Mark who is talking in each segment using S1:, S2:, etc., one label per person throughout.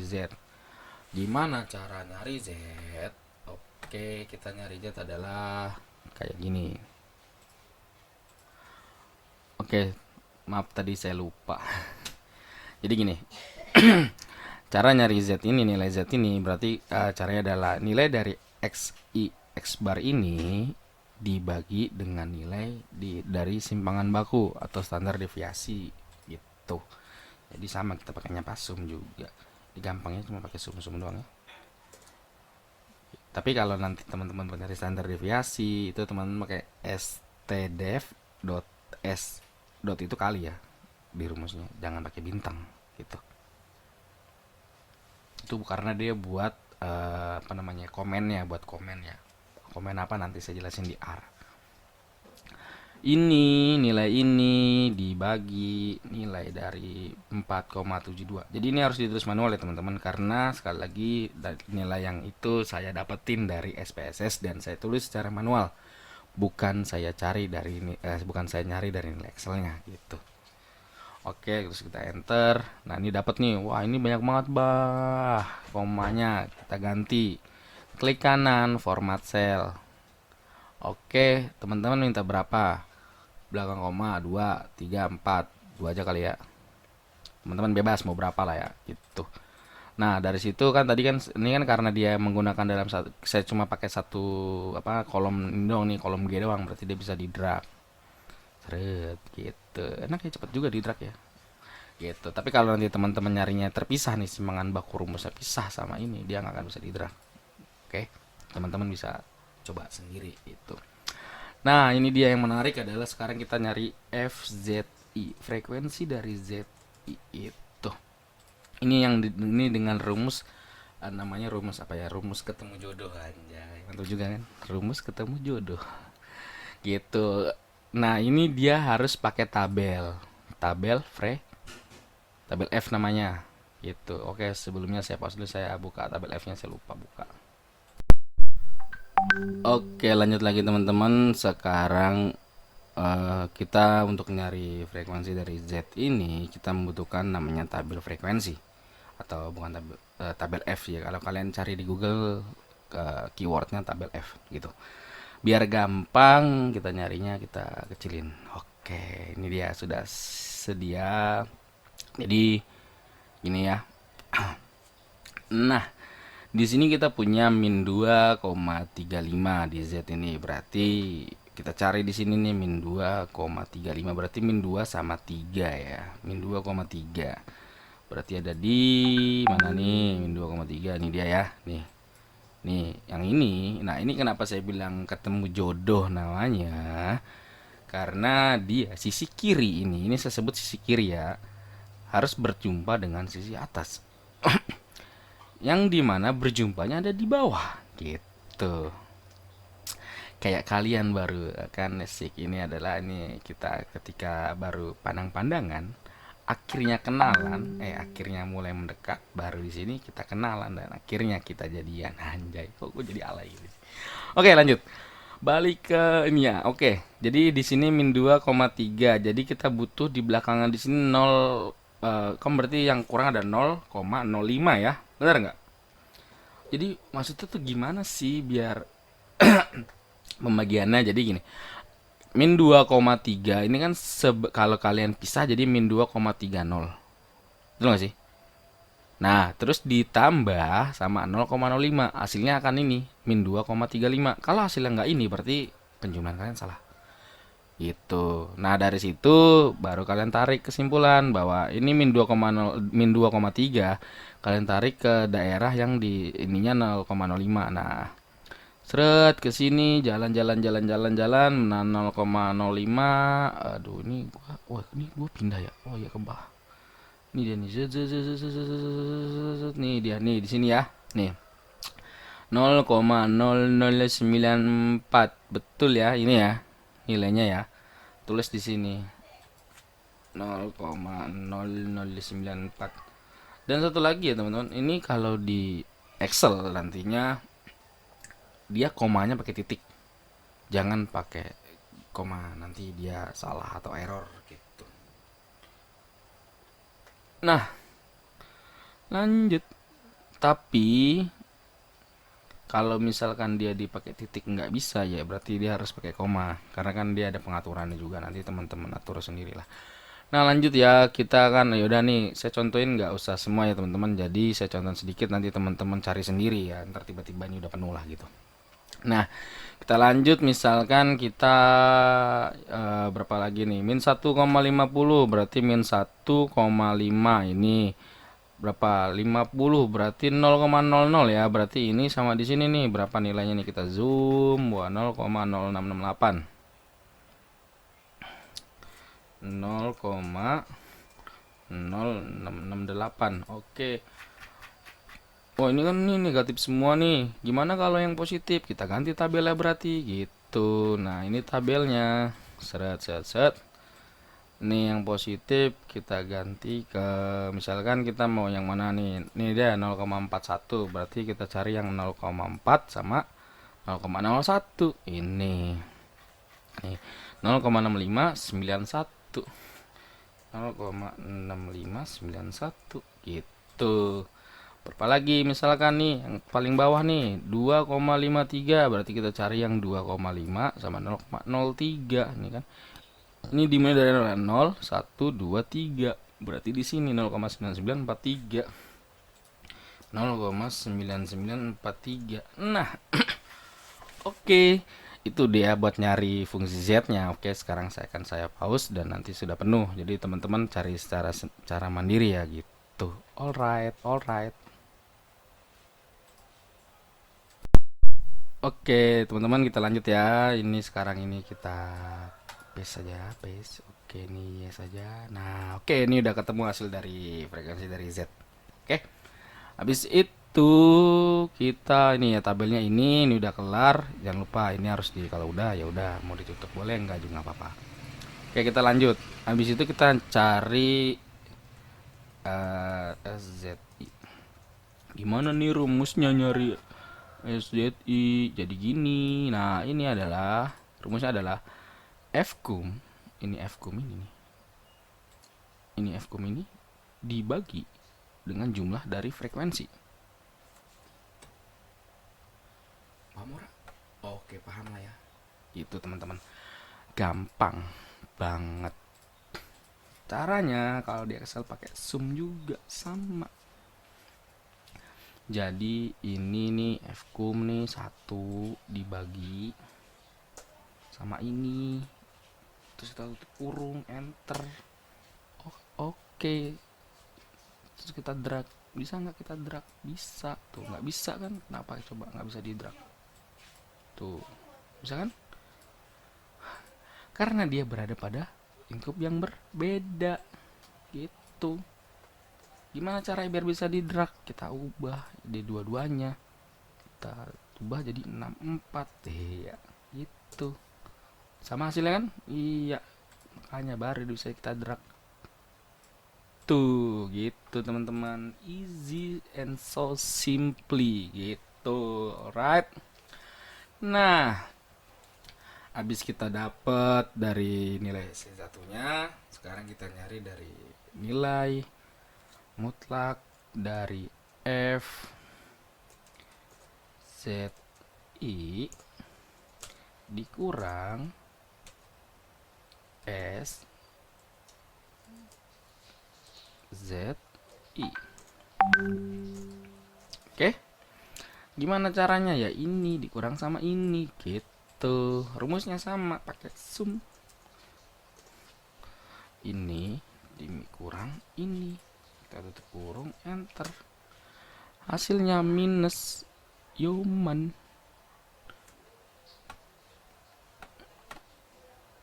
S1: Z. Gimana cara nyari Z? Oke, kita nyari Z adalah kayak gini. Oke, maaf tadi saya lupa. Jadi gini, cara nyari Z ini, nilai Z ini berarti caranya adalah nilai dari X bar ini dibagi dengan nilai dari simpangan baku atau standar deviasi gitu. Jadi sama, kita pakainya pasum juga. Di gampangnya cuma pakai sum-sum doang ya. Tapi kalau nanti teman-teman mencari standar deviasi itu teman-teman pakai stdef dot s dot itu kali ya di rumusnya, jangan pakai bintang gitu. Itu karena dia buat apa namanya, komennya, buat komen ya. Komen apa nanti saya jelasin di R. Ini nilai ini dibagi nilai dari 4,72. Jadi ini harus ditulis manual ya teman-teman, karena sekali lagi nilai yang itu saya dapetin dari SPSS dan saya tulis secara manual. Bukan saya cari dari bukan saya nyari dari nilai Excelnya gitu. Oke, terus kita enter. Nah, ini dapat nih. Wah, ini banyak banget, bah. Komanya kita ganti. Klik kanan, format cell. Oke, teman-teman minta berapa? Belakang koma 2, 3, 4. 2 aja kali ya. Teman-teman bebas mau berapa lah ya, gitu. Nah, dari situ kan tadi kan ini kan karena dia menggunakan dalam satu, saya cuma pakai satu apa kolom ini doang nih, kolom G doang, berarti dia bisa di drag. Seret gitu. Enak ya, cepet juga di drag ya. Gitu. Tapi kalau nanti teman-teman nyarinya terpisah nih, simpangan baku rumusnya pisah sama ini, dia nggak akan bisa di drag. Oke, teman-teman bisa coba sendiri itu. Nah, ini dia yang menarik adalah sekarang kita nyari FZI, frekuensi dari ZI itu. Ini yang ini dengan rumus namanya rumus apa ya? Rumus ketemu jodoh aja. Mantap juga kan? Rumus ketemu jodoh. Gitu. Nah, ini dia harus pakai tabel. Tabel F namanya. Gitu. Oke, sebelumnya saya pause dulu, saya buka tabel F-nya, saya lupa buka. Oke, lanjut lagi teman-teman. Sekarang kita untuk nyari frekuensi dari Z ini kita membutuhkan namanya tabel frekuensi atau bukan tabel F ya. Kalau kalian cari di Google keywordnya tabel F gitu. Biar gampang kita nyarinya, kita kecilin. Oke, ini dia sudah sedia. Jadi gini ya. Nah, di sini kita punya min 2,35 di Z ini. Berarti kita cari di sini nih min 2,35, berarti min 2 sama 3 ya. Min 2,3. Berarti ada di mana nih min 2,3, ini dia ya. Nih. Nih, yang ini. Nah, ini kenapa saya bilang ketemu jodoh namanya? Karena dia sisi kiri ini saya sebut sisi kiri ya, harus berjumpa dengan sisi atas. Yang dimana berjumpanya ada di bawah gitu. Kayak kalian baru kan sik, ini adalah ini kita ketika baru pandang-pandangan, akhirnya kenalan, akhirnya mulai mendekat, baru di sini kita kenalan dan akhirnya kita jadian. Anjay, kok gue jadi alay gitu. Oke, lanjut. Balik ke ini ya. Oke. Jadi di sini min 2,3. Jadi kita butuh di belakangan di sini 0, kan berarti yang kurang ada 0,05 ya. Benar nggak? Jadi maksudnya tuh gimana sih biar pembagiannya jadi gini. Min 2,3 ini kan kalau kalian pisah jadi min 2,30. Betul nggak sih? Nah, terus ditambah sama 0,05. Hasilnya akan ini, min 2,35. Kalau hasilnya nggak ini, berarti penjumlahan kalian salah. Gitu. Nah, dari situ baru kalian tarik kesimpulan bahwa ini min 2,0, min 2,3. Kalian tarik ke daerah yang di ininya 0,05. Nah, seret ke sini, jalan-jalan jalan-jalan jalan, nah 0,05. Aduh, ini gua, wah, ini gua pindah ya. Oh ya, ke bawah. Ini dia nih. Nih dia nih di sini ya. Nih. 0,0094. Betul ya ini ya. Nilainya ya. Tulis di sini. 0,0094. Dan satu lagi ya teman-teman. Ini kalau di Excel nantinya dia komanya pakai titik. Jangan pakai koma, nanti dia salah atau error gitu. Nah, lanjut. Tapi kalau misalkan dia dipakai titik nggak bisa, ya berarti dia harus pakai koma, karena kan dia ada pengaturannya juga, nanti teman-teman atur sendiri lah. Nah lanjut ya, kita kan yaudah nih, saya contohin nggak usah semua ya teman-teman, jadi saya contohin sedikit, nanti teman-teman cari sendiri ya, ntar tiba-tiba ini udah penuh lah gitu. Nah, kita lanjut, misalkan kita berapa lagi nih? Min 1,50 berarti min 1,5 ini berapa? 50 berarti 0,00 ya. Berarti ini sama di sini nih. Berapa nilainya nih? Kita zoom. Wah, 0,0668. 0,0668. Oke. Oh, ini kan ini negatif semua nih. Gimana kalau yang positif? Kita ganti tabelnya berarti gitu. Nah, ini tabelnya. Seret, seret, seret. Ini yang positif kita ganti ke, misalkan kita mau yang mana nih? Ini dia 0,41. Berarti kita cari yang 0,4 sama 0,01. Ini. Nih, 0,6591. 0,6591 gitu. Berapa lagi misalkan nih yang paling bawah nih 2,53, berarti kita cari yang 2,5 sama 0,03 ini kan. Ini dimulai dari 0, 1, 2, 3. Berarti di sini 0,9943. 0,9943. Nah, oke. Itu dia buat nyari fungsi Z-nya. Oke, sekarang saya pause dan nanti sudah penuh. Jadi teman-teman cari secara mandiri ya gitu. Alright, alright. Oke, teman-teman kita lanjut ya. Ini sekarang ini kita paste saja, paste. Oke, ini yes saja. Nah, oke, ini udah ketemu hasil dari frekuensi dari Z. Oke. Habis itu kita ini ya tabelnya ini udah kelar. Jangan lupa ini harus di, kalau udah ya udah, mau ditutup boleh, enggak juga nggak apa-apa. Oke, kita lanjut. Habis itu kita cari SZI. Gimana nih rumusnya nyari SZI? Jadi gini. Nah, ini adalah rumusnya adalah Fkum. Ini Fkum ini nih. Ini Fkum ini dibagi dengan jumlah dari frekuensi. Paham orang? Oke, paham lah ya. Itu teman-teman. Gampang banget. Caranya kalau di Excel pakai sum juga sama. Jadi ini nih Fkum nih 1 dibagi sama ini. Terus kita tutup kurung, enter. Oke. Terus kita drag. Bisa nggak kita drag? Bisa. Tuh nggak bisa kan? Kenapa coba nggak bisa di drag? Tuh. Bisa kan? Karena dia berada pada lingkup yang berbeda. Gitu. Gimana caranya biar bisa di drag? Kita ubah di dua-duanya. Kita ubah jadi 64. Ya, gitu. Sama hasilnya kan? Iya. Makanya baru bisa kita drag. Tuh, gitu teman-teman. Easy and so simply gitu. Alright. Nah, habis kita dapat dari nilai C1-nya, sekarang kita nyari dari nilai mutlak dari F ZI dikurang S ZI. Oke, gimana caranya ya? Ini dikurang sama ini gitu. Rumusnya sama, pakai sum. Ini dikurang ini. Kita tutup kurung, enter. Hasilnya minus Yoman.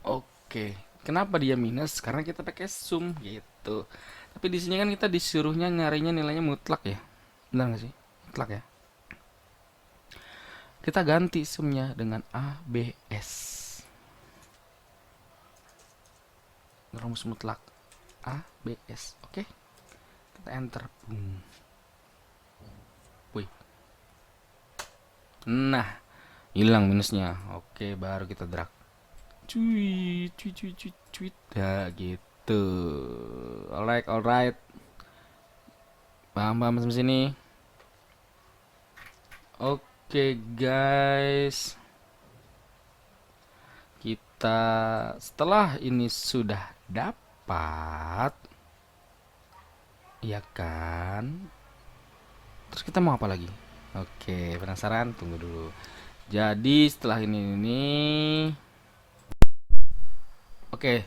S1: Oke, kenapa dia minus? Karena kita pakai sum gitu. Tapi di sini kan kita disuruhnya nyarinya nilainya mutlak ya. Benar nggak sih? Mutlak ya. Kita ganti sumnya dengan ABS. Rumus mutlak ABS. Oke. Kita enter. Boom. Wih. Nah, hilang minusnya. Oke, baru kita drag. Cuy, cuy, cuy, cuy, cuy. Ya gitu. Alright, alright. Paham, paham sampai sini? Oke guys, kita setelah ini sudah dapat, ya kan? Terus kita mau apa lagi? Oke, penasaran? Tunggu dulu. Jadi setelah ini, oke,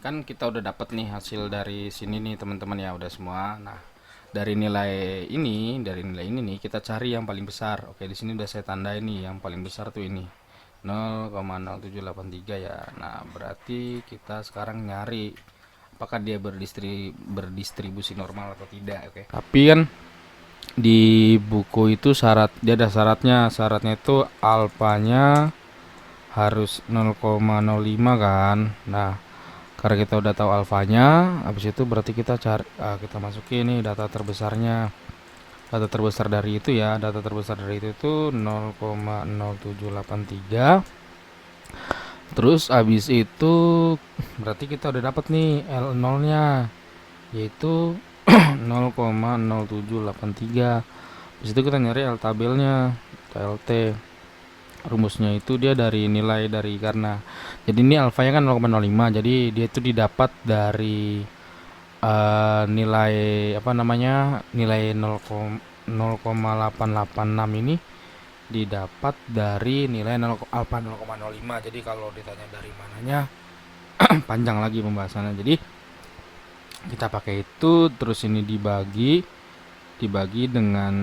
S1: kan kita udah dapat nih hasil dari sini nih teman-teman ya, udah semua. Nah, dari nilai ini nih kita cari yang paling besar. Oke, di sini udah saya tanda ini yang paling besar tuh ini 0,0783 ya. Nah, berarti kita sekarang nyari apakah dia berdistribusi normal atau tidak. Oke. Tapi kan di buku itu dia ada syaratnya itu alfanya harus 0,05 kan. Nah, karena kita udah tahu alfanya, habis itu berarti kita masukin nih data terbesarnya. Data terbesar dari itu ya, data terbesar dari itu tuh 0,0783. Terus habis itu berarti kita udah dapat nih L0-nya, yaitu 0,0783. Habis itu kita nyari L tabelnya, LT. Rumusnya itu dia dari nilai dari, karena jadi ini alfanya kan 0,05, jadi dia itu didapat dari nilai apa namanya, nilai 0,886 ini didapat dari nilai alfa 0,05. Jadi kalau ditanya dari mananya panjang lagi pembahasannya. Jadi kita pakai itu, terus ini dibagi dengan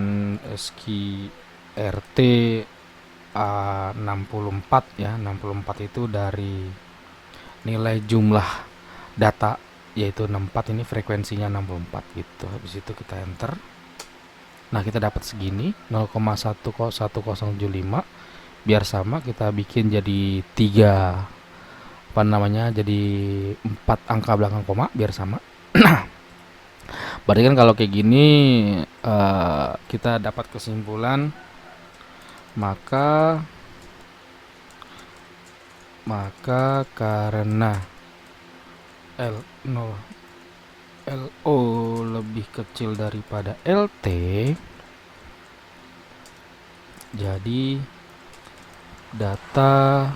S1: SQRT 64 ya. 64 itu dari nilai jumlah data, yaitu 64, ini frekuensinya 64 gitu. Habis itu kita enter. Nah, kita dapat segini 0,1075. Biar sama kita bikin jadi 3 apa namanya, jadi 4 angka belakang koma biar sama. Berarti kan kalau kayak gini kita dapat kesimpulan, maka karena L0 LO lebih kecil daripada LT, jadi data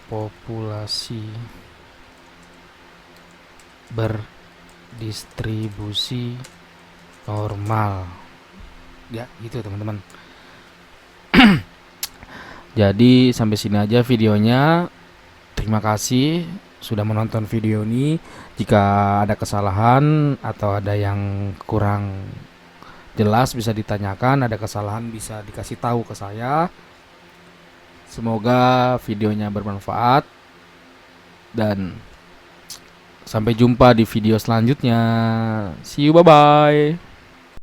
S1: populasi berdistribusi normal. Ya, gitu teman-teman. Jadi sampai sini aja videonya. Terima kasih sudah menonton video ini. Jika ada kesalahan atau ada yang kurang jelas bisa ditanyakan, ada kesalahan bisa dikasih tahu ke saya. Semoga videonya bermanfaat dan sampai jumpa di video selanjutnya. See you, bye bye.